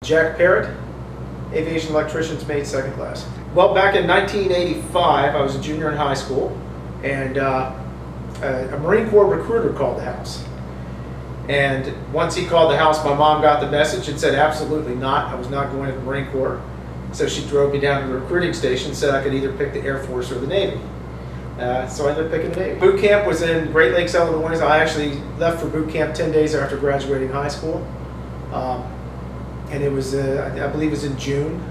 Jack Parrott, aviation electrician's mate, second class. Well, back in 1985, I was a junior in high school, and a Marine Corps recruiter called the house. And once he called the house, my mom got the message and said, absolutely not, I was not going to the Marine Corps. So she drove me down to the recruiting station, said I could either pick the Air Force or the Navy. So I ended up picking the Navy. Boot camp was in Great Lakes, Illinois. I actually left for boot camp 10 days after graduating high school. And it was, I believe it was in June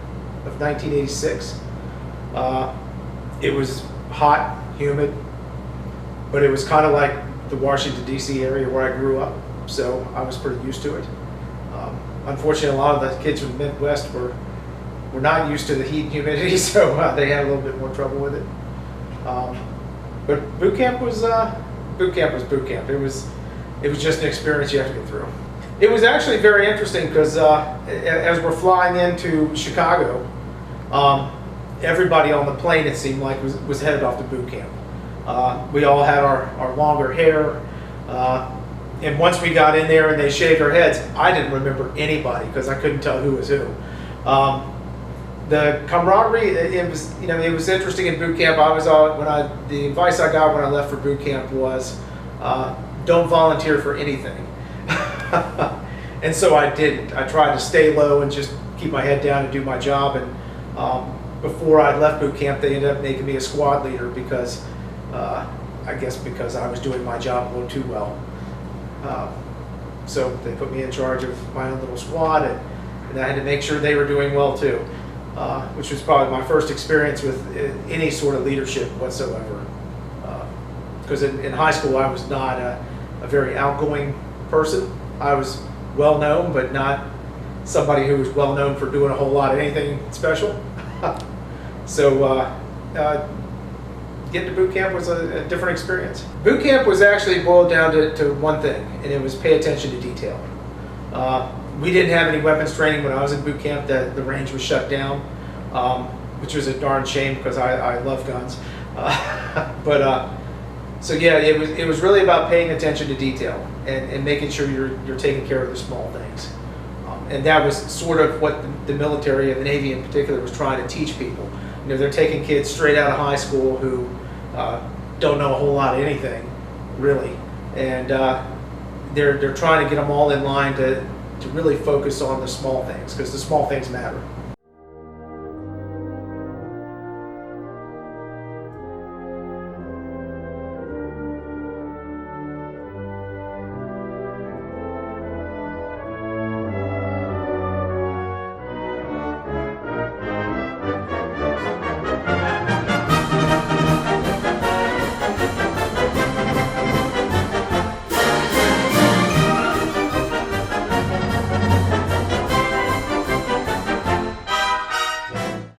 of 1986. It was hot, humid, but it was kind of like the Washington, D.C. area where I grew up, so I was pretty used to it. Unfortunately, a lot of the kids from the Midwest were not used to the heat and humidity, so they had a little bit more trouble with it. But boot camp was boot camp. It was just an experience you have to get through. It was actually very interesting because as we're flying into Chicago, everybody on the plane, it seemed like, was headed off to boot camp. We all had our longer hair, and once we got in there and they shaved our heads, I didn't remember anybody because I couldn't tell who was who. The camaraderie, it was interesting in boot camp. The advice I got when I left for boot camp was, don't volunteer for anything. And so I didn't. I tried to stay low and just keep my head down and do my job. And before I left boot camp, they ended up making me a squad leader because, I guess because I was doing my job a little too well. So they put me in charge of my own little squad, and I had to make sure they were doing well too. Which was probably my first experience with any sort of leadership whatsoever. Because in high school I was not a very outgoing person. I was well known, but not somebody who was well known for doing a whole lot of anything special. So getting to boot camp was a different experience. Boot camp was actually boiled down to one thing, and it was pay attention to detail. We didn't have any weapons training when I was in boot camp. The range was shut down, which was a darn shame because I love guns. So yeah, it was really about paying attention to detail and making sure you're taking care of the small things. And that was sort of what the military and the Navy in particular was trying to teach people. They're taking kids straight out of high school who don't know a whole lot of anything, really, and they're trying to get them all in line to really focus on the small things, because the small things matter.